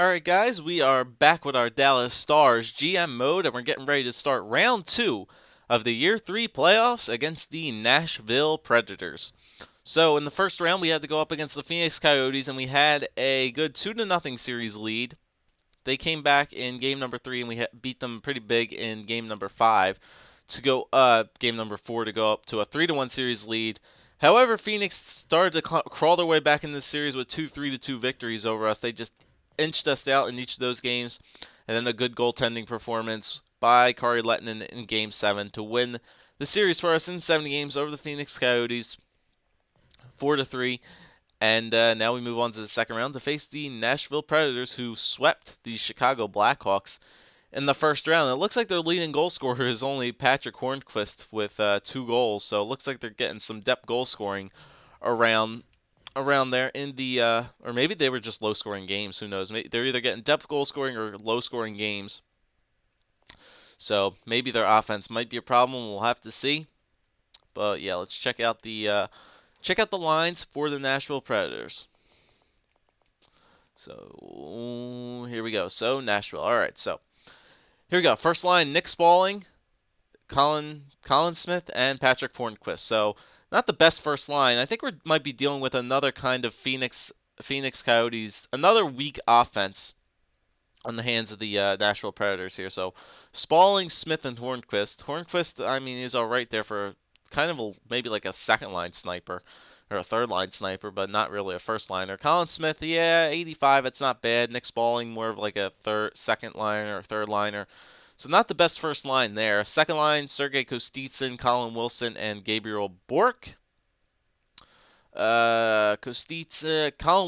Alright guys, we are back with our Dallas Stars GM mode, and we're getting ready to start round 2 of the Year 3 playoffs against the Nashville Predators. So in the first round we had to go up against the Phoenix Coyotes, and we had a good 2-0 series lead. They came back in game number 3 and we beat them pretty big in game number 5 to go game number 4 to go up to a 3-1 series lead. However, Phoenix started to crawl their way back into the series with 2 3-2 victories over us. They just inched us out in each of those games, and then a good goaltending performance by Kari Lehtinen in Game 7 to win the series for us in 70 games over the Phoenix Coyotes, 4-3. And now we move on to the second round to face the Nashville Predators, who swept the Chicago Blackhawks in the first round. It looks like their leading goal scorer is only Patrick Hornqvist with 2 goals, so it looks like they're getting some depth goal scoring around there in the or maybe they were just low scoring games, who knows. They're either getting depth goal scoring or low scoring games, so maybe their offense might be a problem. We'll have to see. But yeah, let's check out the lines for the Nashville Predators. So here we go. So Nashville. All right, so here we go. First line: Nick Spaulding, Colin Smith, and Patrick Hornqvist. So not the best first line. I think we might be dealing with another kind of Phoenix Coyotes, another weak offense on the hands of the Nashville Predators here. So Spaulding, Smith, and Hornqvist. Hornqvist, I mean, is all right there for kind of maybe like a second line sniper or a third line sniper, but not really a first liner. Colin Smith, yeah, 85, it's not bad. Nick Spaulding, more of like a second liner or third liner. So not the best first line there. Second line: Sergei Kostitsyn, Colin Wilson, and Gabriel Bourque. Colin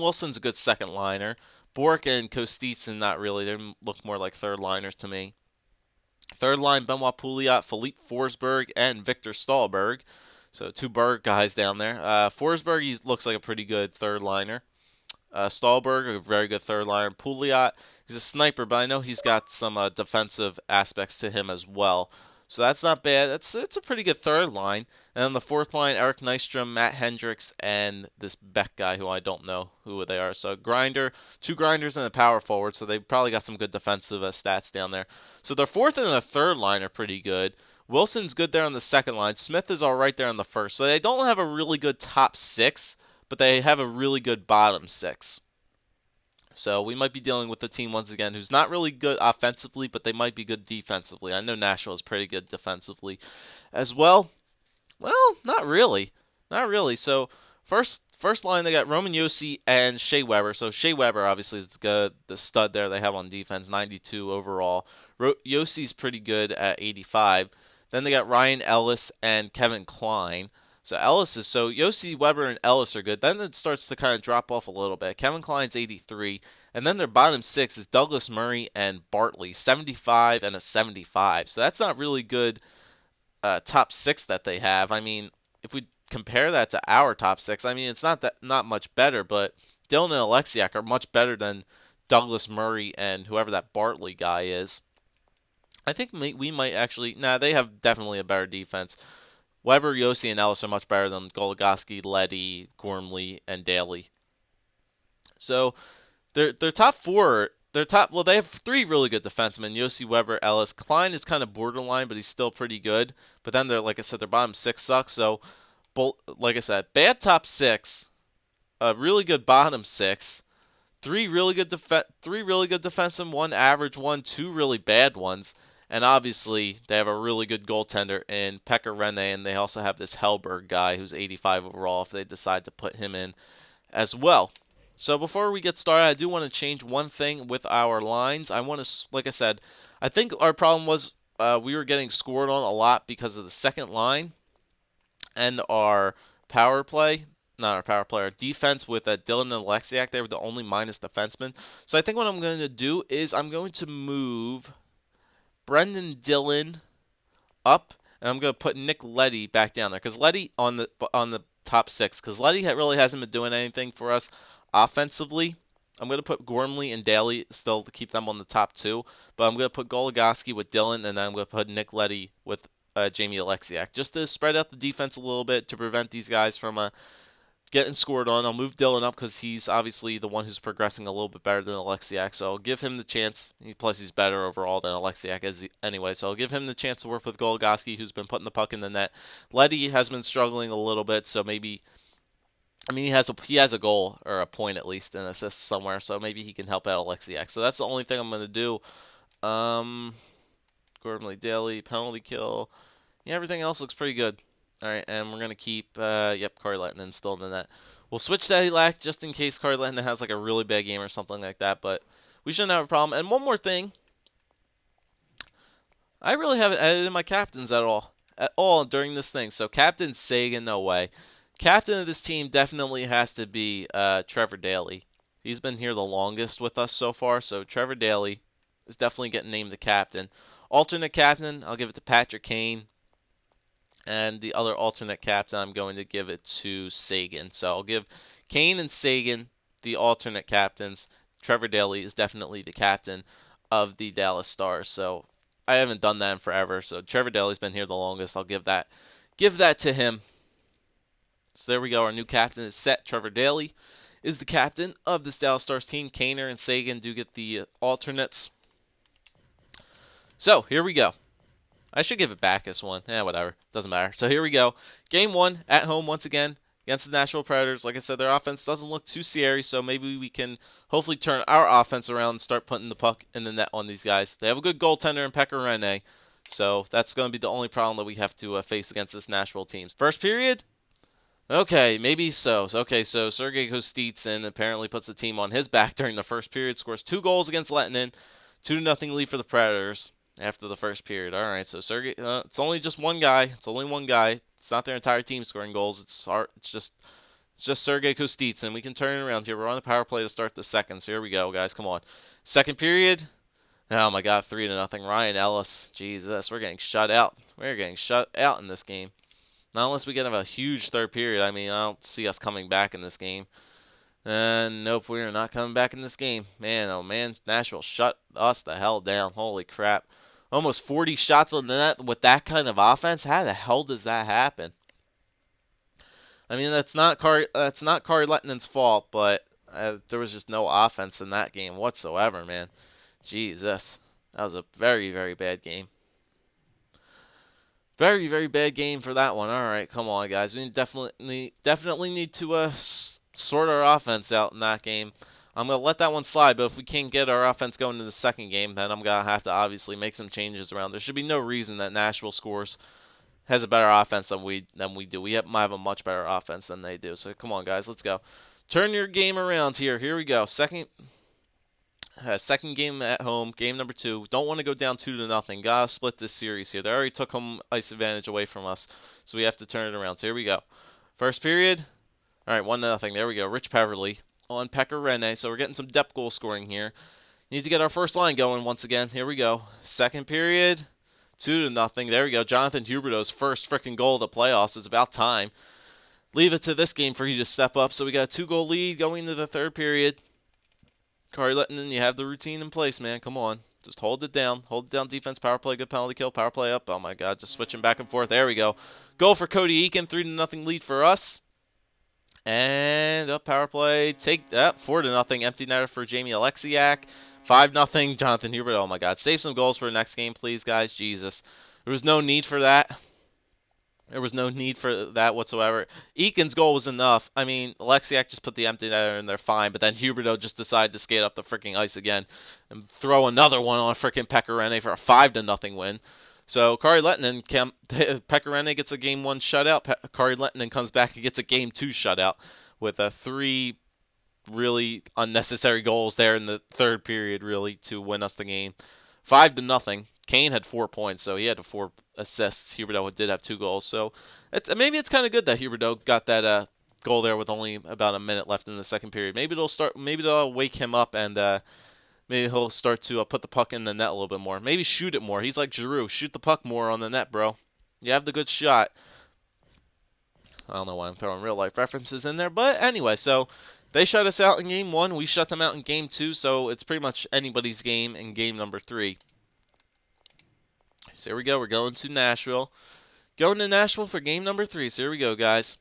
Wilson's a good second liner. Bourque and Kostitsyn, not really. They look more like third liners to me. Third line: Benoit Pouliot, Philippe Forsberg, and Victor Stahlberg. So 2 Berg guys down there. Forsberg, he looks like a pretty good third liner. Stahlberg, a very good third liner. Pouliot, he's a sniper, but I know he's got some defensive aspects to him as well. So that's not bad. It's a pretty good third line. And then the fourth line: Eric Nystrom, Matt Hendricks, and this Beck guy who I don't know who they are. So grinder, 2 grinders and a power forward. So they probably got some good defensive stats down there. So their fourth and their third line are pretty good. Wilson's good there on the second line. Smith is all right there on the first. So they don't have a really good top 6, but they have a really good bottom 6. So we might be dealing with a team once again who's not really good offensively, but they might be good defensively. I know Nashville is pretty good defensively as well. Well, not really. Not really. So first line, they got Roman Josi and Shea Weber. So Shea Weber obviously is the stud there they have on defense, 92 overall. Josi's pretty good at 85. Then they got Ryan Ellis and Kevin Klein. So Josi, Weber, and Ellis are good. Then it starts to kind of drop off a little bit. Kevin Klein's 83. And then their bottom 6 is Douglas Murray and Bartley, 75 and a 75. So that's not really good top 6 that they have. I mean, if we compare that to our top 6, I mean, it's not much better, but Dylan and Alexiak are much better than Douglas Murray and whoever that Bartley guy is. I think we might actually... they have definitely a better defense. Weber, Josi, and Ellis are much better than Goligoski, Leddy, Gormley, and Daly. So their top 4, they have 3 really good defensemen: Josi, Weber, Ellis. Klein is kind of borderline, but he's still pretty good. But then like I said, their bottom 6 sucks. So, like I said, bad top 6, a really good bottom 6, 3 really good defensemen, 1 average one, 2 really bad ones. And obviously, they have a really good goaltender in Pekka Rinne, and they also have this Hellberg guy who's 85 overall if they decide to put him in as well. So before we get started, I do want to change one thing with our lines. I want to, like I said, I think our problem was we were getting scored on a lot because of the second line and our power play. Not our power play, our defense with Dylan and Alexiak. They were the only minus defensemen. So I think what I'm going to do is I'm going to move Brendan Dillon up, and I'm going to put Nick Leddy back down there, because Leddy on the top 6, because Leddy really hasn't been doing anything for us offensively. I'm going to put Gormley and Daly still to keep them on the top 2, but I'm going to put Goligoski with Dillon, and then I'm going to put Nick Leddy with Jamie Alexiak, just to spread out the defense a little bit to prevent these guys from getting scored on. I'll move Dylan up because he's obviously the one who's progressing a little bit better than Alexiak. So I'll give him the chance. Plus, he's better overall than Alexiak is anyway. So I'll give him the chance to work with Goligoski, who's been putting the puck in the net. Letty has been struggling a little bit, so maybe. I mean, he has a goal or a point at least, an assist somewhere. So maybe he can help out Alexiak. So that's the only thing I'm going to do. Gordon Lee Daly, penalty kill. Yeah, everything else looks pretty good. All right, and we're going to keep, Kari Lehtinen still in the net. We'll switch to Elak just in case Kari Lehtinen has like a really bad game or something like that, but we shouldn't have a problem. And one more thing, I really haven't edited my captains at all during this thing. So Captain Sagan, no way. Captain of this team definitely has to be Trevor Daley. He's been here the longest with us so far, so Trevor Daley is definitely getting named the captain. Alternate captain, I'll give it to Patrick Kane. And the other alternate captain, I'm going to give it to Sagan. So I'll give Kane and Sagan the alternate captains. Trevor Daley is definitely the captain of the Dallas Stars. So I haven't done that in forever. So Trevor Daley's been here the longest. I'll give that to him. So there we go. Our new captain is set. Trevor Daley is the captain of this Dallas Stars team. Kaner and Sagan do get the alternates. So here we go. I should give it back this one. Whatever. Doesn't matter. So here we go. Game 1 at home once again against the Nashville Predators. Like I said, their offense doesn't look too scary, so maybe we can hopefully turn our offense around and start putting the puck in the net on these guys. They have a good goaltender in Pekka Rinne, so that's going to be the only problem that we have to face against this Nashville team. First period? Okay, maybe so. Okay, so Sergei Kostitsyn apparently puts the team on his back during the first period, scores 2 goals against Lehtinen, 2-0 lead for the Predators after the first period. All right, so Sergei, it's only just one guy. It's only one guy. It's not their entire team scoring goals. It's just Sergei Kostitsyn. We can turn it around here. We're on the power play to start the second. So here we go, guys. Come on. Second period. Oh my God, 3-0. Ryan Ellis. Jesus, we're getting shut out. We're getting shut out in this game. Not unless we get a huge third period. I mean, I don't see us coming back in this game. Nope, we are not coming back in this game. Man, oh man, Nashville shut us the hell down. Holy crap. Almost 40 shots on the net with that kind of offense? How the hell does that happen? I mean, that's not Kari Lehtinen's fault, but there was just no offense in that game whatsoever, man. Jesus. That was a very, very bad game. Very, very bad game for that one. All right, come on, guys. We definitely need to sort our offense out in that game. I'm going to let that one slide, but if we can't get our offense going to the second game, then I'm going to have to obviously make some changes around. There should be no reason that Nashville has a better offense than we do. We might have a much better offense than they do. So come on, guys, let's go. Turn your game around here. Here we go. Second game at home, game number 2. Don't want to go down 2-0. Gotta split this series here. They already took home ice advantage away from us, so we have to turn it around. So here we go. First period. All right, 1-0. There we go. Rich Peverly on Pekka Rinne. So we're getting some depth goal scoring here. Need to get our first line going once again. Here we go. Second period. 2-0. There we go. Jonathan Huberdeau's first freaking goal of the playoffs. It's about time. Leave it to this game for you to step up. So we got a 2-goal lead going into the third period. Kari Lehtinen, you have the routine in place, man. Come on. Just hold it down. Hold it down defense. Power play, good penalty kill. Power play up. Oh, my God. Just switching back and forth. There we go. Goal for Cody Eakin. 3-0 lead for us. And up power play. Take that. 4-0. Empty netter for Jamie Alexiak. 5-0. Jonathan Hubert. Oh, my God. Save some goals for the next game, please, guys. Jesus. There was no need for that. There was no need for that whatsoever. Eakin's goal was enough. I mean, Alexiak just put the empty netter in there fine, but then Huberdeau just decided to skate up the freaking ice again and throw another one on freaking Pekka Rinne for a 5-0 win. So Kari Lehtinen, Pekka Rinne gets a game 1 shutout. Kari Lehtinen comes back and gets a game 2 shutout with 3 really unnecessary goals there in the third period, really, to win us the game. 5-0. Kane had 4 points, so he had 4 assists. Huberdeau did have 2 goals, so maybe it's kind of good that Huberdeau got that goal there with only about a minute left in the second period. Maybe it'll wake him up, and maybe he'll start to put the puck in the net a little bit more. Maybe shoot it more. He's like Giroux. Shoot the puck more on the net, bro. You have the good shot. I don't know why I'm throwing real life references in there, but anyway, so they shut us out in game 1. We shut them out in game 2, so it's pretty much anybody's game in game number 3. So here we go. We're going to Nashville. Going to Nashville for game number 3. So here we go, guys.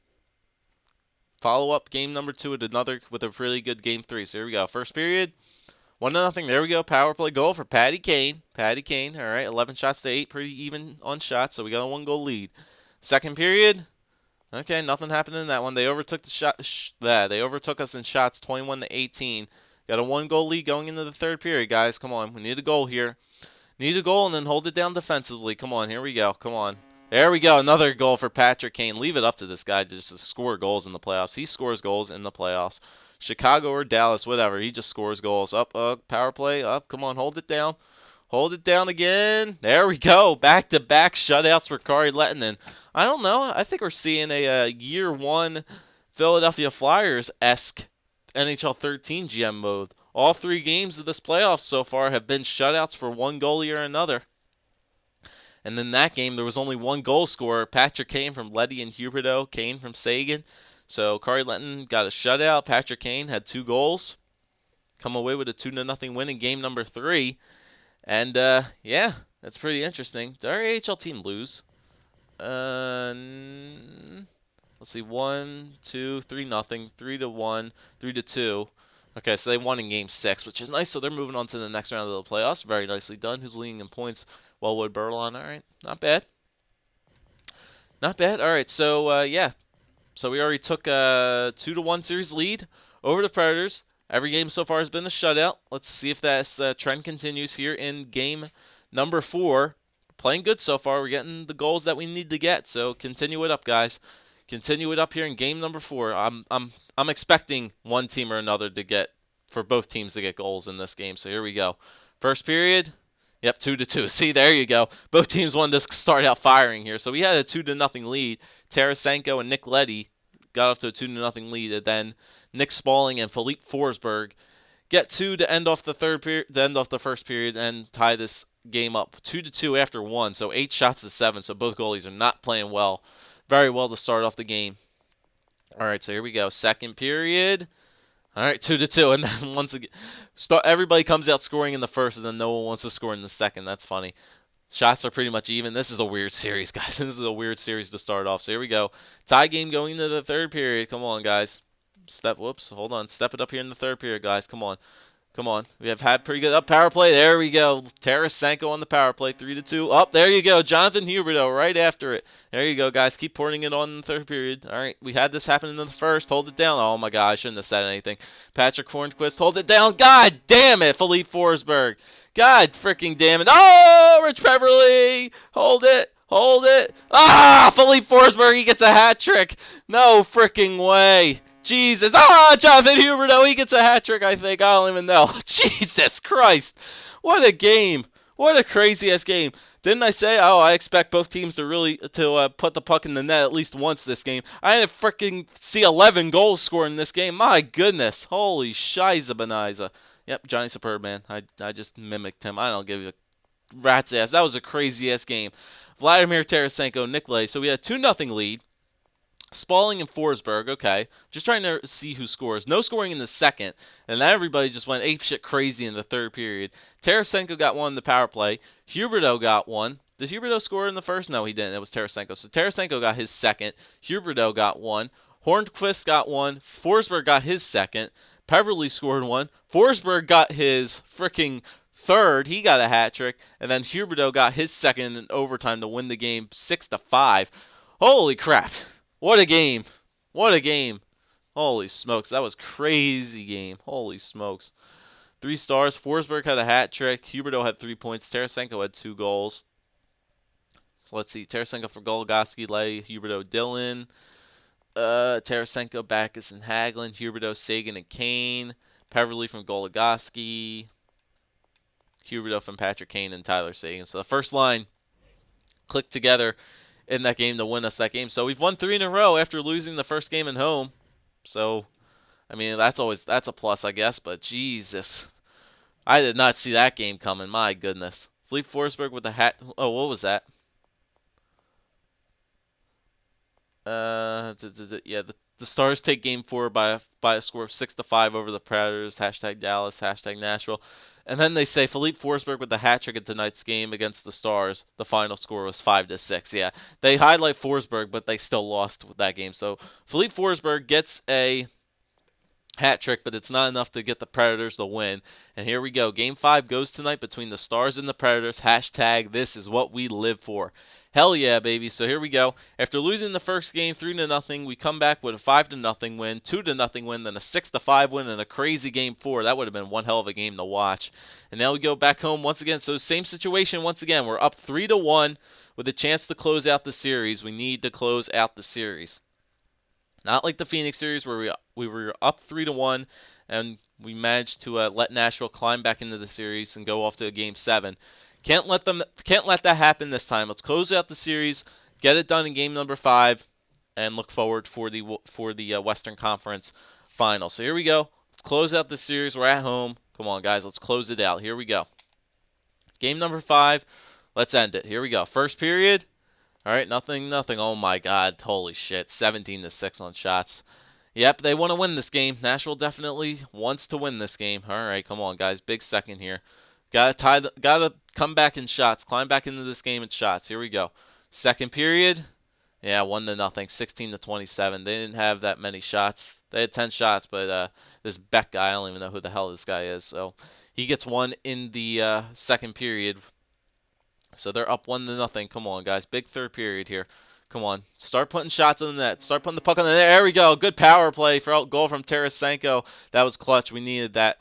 follow up game number 2 with a really good game 3. So here we go. First period, 1-0. There we go. Power play goal for Patty Kane. Patty Kane. All right, 11 shots to 8, pretty even on shots. So we got a 1-goal lead. Second period. Okay, nothing happened in that one. They overtook they overtook us in shots, 21-18. Got a 1-goal lead going into the third period, guys. Come on, we need a goal here. Need a goal and then hold it down defensively. Come on, here we go. Come on. There we go. Another goal for Patrick Kane. Leave it up to this guy just to score goals in the playoffs. He scores goals in the playoffs. Chicago or Dallas, whatever. He just scores goals. Up, power play. Up. Come on, hold it down. Hold it down again. There we go. Back-to-back shutouts for Kari Lehtinen. I don't know. I think we're seeing a year 1 Philadelphia Flyers-esque NHL 13 GM mode. All 3 games of this playoffs so far have been shutouts for one goalie or another. And in that game, there was only 1 goal scorer, Patrick Kane from Leddy and Huberdeau, Kane from Sagan. So Kari Lehtinen got a shutout. Patrick Kane had 2 goals. Come away with a 2-0 win in game number 3. And, yeah, that's pretty interesting. Did our AHL team lose? Let's see, 1, 2, 3-0, 3-1, 3-2. Okay, so they won in game 6, which is nice. So they're moving on to the next round of the playoffs. Very nicely done. Who's leading in points? Wellwood Berlon. All right, not bad. Not bad. All right, so, yeah. So we already took a 2-1 series lead over the Predators. Every game so far has been a shutout. Let's see if that trend continues here in game number 4. Playing good so far. We're getting the goals that we need to get. So continue it up, guys. Continue it up here in game number 4. I'm expecting one team or another for both teams to get goals in this game. So here we go. First period. Yep, 2-2. See, there you go. Both teams wanted to start out firing here. So we had a 2-0 lead. Tarasenko and Nick Leddy got off to a 2-0 lead, and then Nick Spaulding and Philippe Forsberg get 2 to end off the first period and tie this game up 2-2 after 1. So 8 shots to 7. So both goalies are not playing very well to start off the game. All right, so here we go. Second period. All right, 2-2, and then once again, everybody comes out scoring in the first, and then no one wants to score in the second. That's funny. Shots are pretty much even. This is a weird series, guys. This is a weird series to start off. So here we go. Tie game going into the third period. Come on, guys. Step it up here in the third period, guys. Come on. Come on. We have had pretty good power play. There we go. Tarasenko on the power play. 3-2. There you go. Jonathan Huberdeau right after it. There you go, guys. Keep pouring it on in the third period. All right. We had this happen in the first. Hold it down. Oh, my God. I shouldn't have said anything. Patrick Hornquist. Hold it down. God damn it. Philippe Forsberg. God freaking damn it. Oh, Rich Beverly. Hold it. Hold it. Philippe Forsberg. He gets a hat trick. No freaking way. Jesus. Jonathan Huberdeau, he gets a hat trick, I think. I don't even know. Jesus Christ. What a game. What a crazy-ass game. Didn't I say, I expect both teams to put the puck in the net at least once this game. I didn't freaking see 11 goals scored in this game. My goodness. Holy shiza beniza. Yep, Johnny Superb, man. I just mimicked him. I don't give you a rat's ass. That was a crazy-ass game. Vladimir Tarasenko, Nick Lay. So we had a 2-0 lead. Spaulding and Forsberg, okay. Just trying to see who scores. No scoring in the second, and then everybody just went apeshit crazy in the third period. Tarasenko got one in the power play. Huberdeau got one. Did Huberdeau score in the first? No, he didn't. It was Tarasenko. So Tarasenko got his second. Huberdeau got one. Hornquist got one. Forsberg got his second. Peverly scored one. Forsberg got his freaking third. He got a hat trick. And then Huberdeau got his second in overtime to win the game 6-5. Holy crap. What a game. What a game. Holy smokes. That was crazy game. Holy smokes. 3 stars. Forsberg had a hat trick. Huberdeau had 3 points. Tarasenko had 2 goals. So let's see. Tarasenko for Goligoski, Lay, Huberdeau, Dillon. Tarasenko, Backus, and Hagelin. Huberdeau, Sagan, and Kane. Peverly from Goligoski. Huberdeau from Patrick Kane and Tyler Sagan. So the first line clicked together in that game to win us that game. So we've won 3 in a row after losing the first game at home. So, I mean, that's a plus, I guess. But Jesus, I did not see that game coming. My goodness. Philippe Forsberg with the hat. Oh, what was that? Yeah, the Stars take game 4 by a score of 6-5 over the Predators. #Dallas, #Nashville. And then they say Philippe Forsberg with the hat trick in tonight's game against the Stars. The final score was 5-6. Yeah, they highlight Forsberg, but they still lost with that game. So Philippe Forsberg gets a hat trick, but it's not enough to get the Predators the win. And here we go. Game 5 goes tonight between the Stars and the Predators. Hashtag this is what we live for. Hell yeah, baby. So here we go. After losing the first game 3-0, we come back with a 5-0 win, 2-0 win, then a 6-5 win, and a crazy game 4. That would have been one hell of a game to watch. And now we go back home once again. So same situation once again. We're up 3-1 with a chance to close out the series. We need to close out the series. Not like the Phoenix series where we were up 3-1 and we managed to let Nashville climb back into the series and go off to a game 7. Can't let that happen this time. Let's close out the series, get it done in game number 5, and look forward for the Western Conference final. So here we go. Let's close out the series. We're at home. Come on, guys. Let's close it out. Here we go. Game number 5. Let's end it. Here we go. First period. All right, nothing. Oh my God, holy shit, 17-6 on shots. Yep, they want to win this game. Nashville definitely wants to win this game. All right, come on, guys, big second here. Gotta come back in shots, climb back into this game in shots. Here we go. Second period, yeah, 1-0, 16-27. They didn't have that many shots. They had 10 shots, but this Beck guy, I don't even know who the hell this guy is. So he gets one in the second period. So they're up 1-0. Come on, guys. Big third period here. Come on. Start putting shots on the net. Start putting the puck on the net. There we go. Good power play for goal from Tarasenko. That was clutch. We needed that.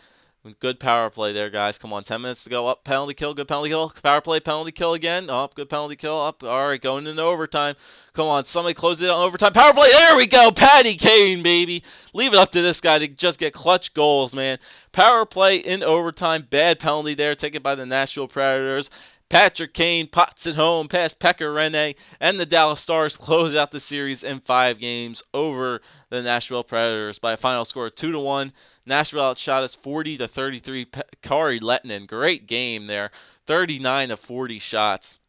Good power play there, guys. Come on. 10 minutes to go. Up. Penalty kill. Good penalty kill. Power play. Penalty kill again. Up. Good penalty kill. Up. All right. Going into overtime. Come on. Somebody close it on overtime. Power play. There we go. Patty Kane, baby. Leave it up to this guy to just get clutch goals, man. Power play in overtime. Bad penalty there. Taken by the Nashville Predators. Patrick Kane pots it home past Pekka Rinne, and the Dallas Stars close out the series in 5 games over the Nashville Predators by a final score of 2-1. Nashville outshot us 40-33. Kari Lehtinen, great game there, 39 of 40 shots.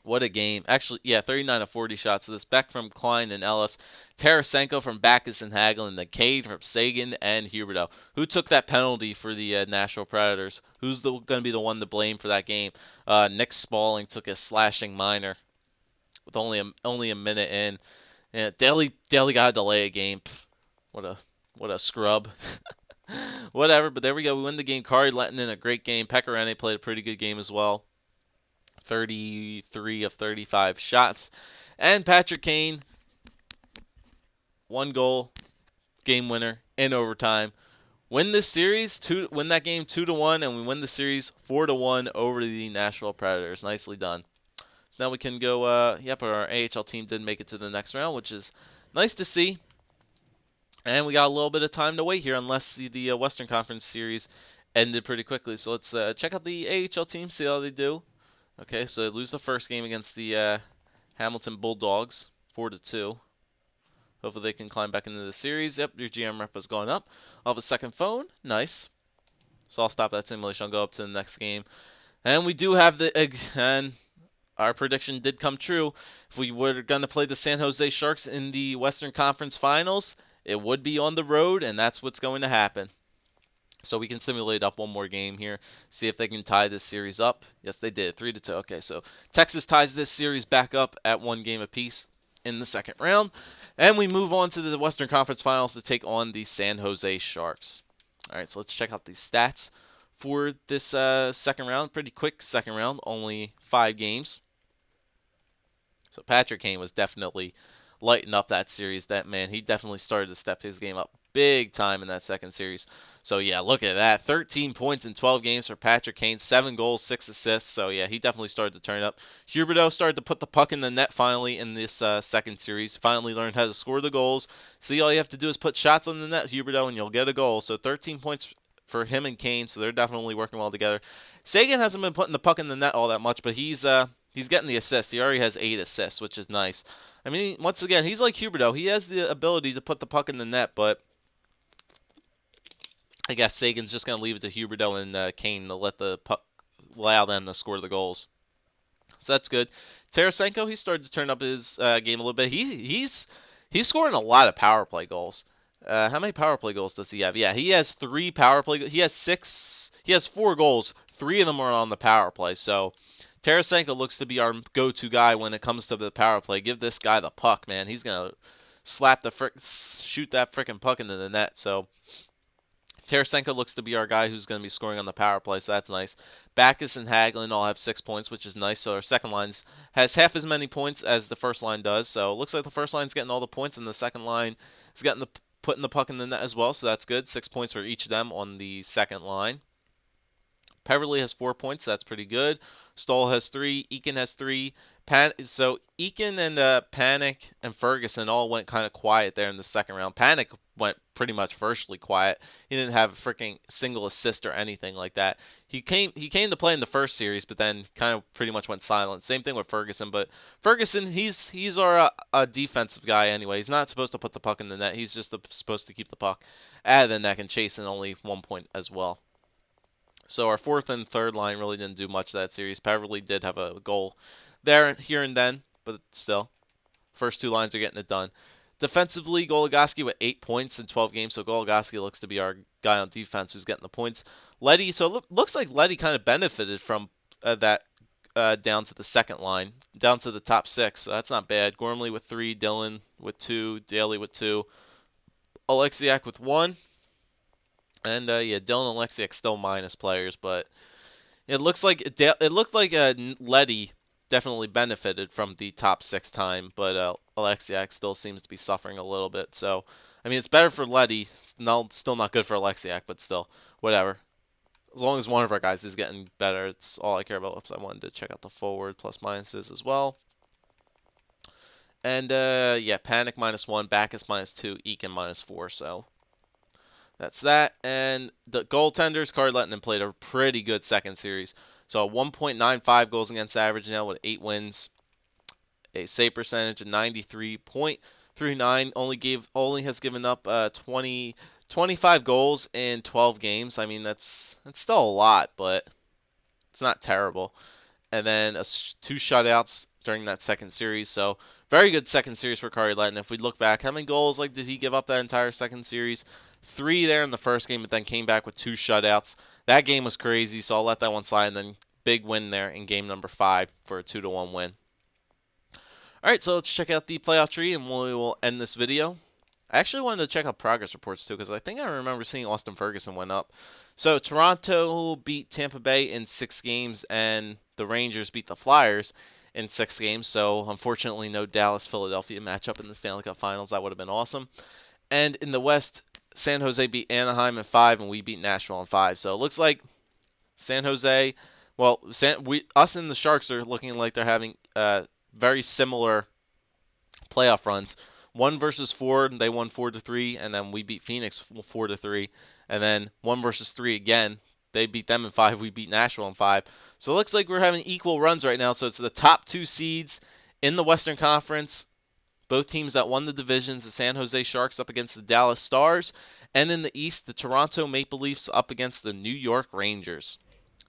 What a game. Actually, yeah, 39 of 40 shots. So this Beck from Klein and Ellis, Tarasenko from Backus and Hagel, and the Cade from Sagan and Huberdeau. Who took that penalty for the Nashville Predators? Who's going to be the one to blame for that game? Nick Spaulding took a slashing minor with only a minute in. Yeah, Daly got to delay a game. Pff, what a scrub. Whatever, but there we go. We win the game. Kari Lehtinen, a great game. Pekka Rinne played a pretty good game as well. 33 of 35 shots. And Patrick Kane, 1 goal, game winner in overtime. Win this series, win that game 2-1, and we win the series 4-1 over the Nashville Predators. Nicely done. So now we can go, our AHL team did make it to the next round, which is nice to see. And we got a little bit of time to wait here, unless the Western Conference series ended pretty quickly. So let's check out the AHL team, see how they do. Okay, so they lose the first game against the Hamilton Bulldogs, 4-2. Hopefully they can climb back into the series. Yep, your GM rep has gone up. I'll have a second phone. Nice. So I'll stop that simulation. I'll go up to the next game. And we do have and our prediction did come true. If we were going to play the San Jose Sharks in the Western Conference Finals, it would be on the road, and that's what's going to happen. So we can simulate up one more game here, see if they can tie this series up. Yes, they did, 3-2. Okay, so Texas ties this series back up at 1 game apiece in the second round. And we move on to the Western Conference Finals to take on the San Jose Sharks. All right, so let's check out the stats for this second round. Pretty quick second round, only 5 games. So Patrick Kane was definitely lighting up that series. That man, he definitely started to step his game up big time in that second series. So yeah, look at that. 13 points in 12 games for Patrick Kane, 7 goals, 6 assists. So yeah, he definitely started to turn up. Huberdeau started to put the puck in the net finally in this second series. Finally learned how to score the goals. See, all you have to do is put shots on the net, Huberdeau, and you'll get a goal. So 13 points for him and Kane, so they're definitely working well together. Sagan hasn't been putting the puck in the net all that much, but he's getting the assists. He already has 8 assists, which is nice. I mean, once again, he's like Huberdeau. He has the ability to put the puck in the net, but I guess Sagan's just going to leave it to Huberdeau and Kane to let the puck, allow them to score the goals. So that's good. Tarasenko, he started to turn up his game a little bit. He's scoring a lot of power play goals. How many power play goals does he have? Yeah, he has 3 power play. He has 6. He has 4 goals. 3 of them are on the power play. So Tarasenko looks to be our go-to guy when it comes to the power play. Give this guy the puck, man. He's gonna shoot that freaking puck into the net. So Tarasenko looks to be our guy who's going to be scoring on the power play, so that's nice. Backus and Hagelin all have 6 points, which is nice. So our second line has half as many points as the first line does. So it looks like the first line's getting all the points, and the second line is getting putting the puck in the net as well. So that's good. 6 points for each of them on the second line. Peverly has 4 points. That's pretty good. Stoll has 3. Eakin has 3. So Eakin and Panic and Ferguson all went kind of quiet there in the second round. Panic went pretty much virtually quiet. He didn't have a freaking single assist or anything like that. He came to play in the first series, but then kind of pretty much went silent. Same thing with Ferguson, but Ferguson he's our defensive guy anyway. He's not supposed to put the puck in the net. He's just supposed to keep the puck out of the net and chase in only 1 point as well. So our fourth and third line really didn't do much that series. Peverly did have a goal there, here and then, but still, first 2 lines are getting it done. Defensively, Goligoski with 8 points in 12 games, so Goligoski looks to be our guy on defense who's getting the points. Leddy, so it looks like Leddy kind of benefited from that down to the second line, down to the top 6, so that's not bad. Gormley with 3, Dillon with 2, Daly with 2, Alexiak with 1. And Dylan and Alexiak still minus players, but it looks like Leddy definitely benefited from the top 6 time, but Alexiak still seems to be suffering a little bit. So, I mean, it's better for Leddy, still not good for Alexiak, but still, whatever. As long as one of our guys is getting better, it's all I care about. Oops, I wanted to check out the forward plus minuses as well. And Panic -1, Backus -2, Eakin -4. So that's that. And the goaltenders, Kari Lehtinen played a pretty good second series. So 1.95 goals against average now with 8 wins. A save percentage of 93.39. Only has given up 25 goals in 12 games. I mean, that's still a lot, but it's not terrible. And then 2 shutouts during that second series. So very good second series for Kari Lehtinen. If we look back, how many goals did he give up that entire second series? 3 there in the first game, but then came back with 2 shutouts. That game was crazy, so I'll let that one slide. And then big win there in game number 5 for a 2-1 win. All right, so let's check out the playoff tree, and we will end this video. I actually wanted to check out progress reports too, because I think I remember seeing Austin Ferguson went up. So Toronto beat Tampa Bay in 6 games, and the Rangers beat the Flyers in 6 games. So unfortunately, no Dallas-Philadelphia matchup in the Stanley Cup Finals. That would have been awesome. And in the West, San Jose beat Anaheim in 5, and we beat Nashville in 5. So it looks like San Jose, us and the Sharks are looking like they're having very similar playoff runs. 1 versus 4, they won 4-3, and then we beat Phoenix 4-3, and then 1 versus 3 again. They beat them in 5. We beat Nashville in 5. So it looks like we're having equal runs right now. So it's the top 2 seeds in the Western Conference. Both teams that won the divisions, the San Jose Sharks up against the Dallas Stars, and in the East, the Toronto Maple Leafs up against the New York Rangers.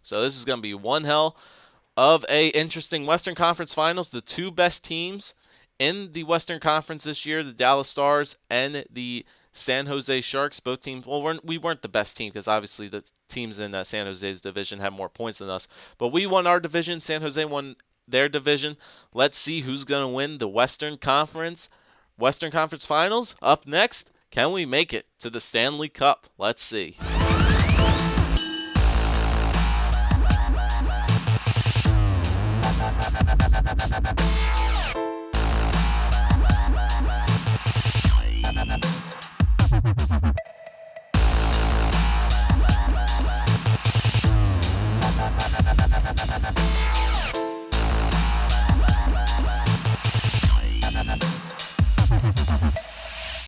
So this is going to be one hell of a interesting Western Conference Finals. The 2 best teams in the Western Conference this year, the Dallas Stars and the San Jose Sharks. Both teams, we weren't the best team because obviously the teams in San Jose's division have more points than us. But we won our division. San Jose won their division. Let's see who's going to win the Western Conference Finals. Up next, can we make it to the Stanley Cup? Let's see.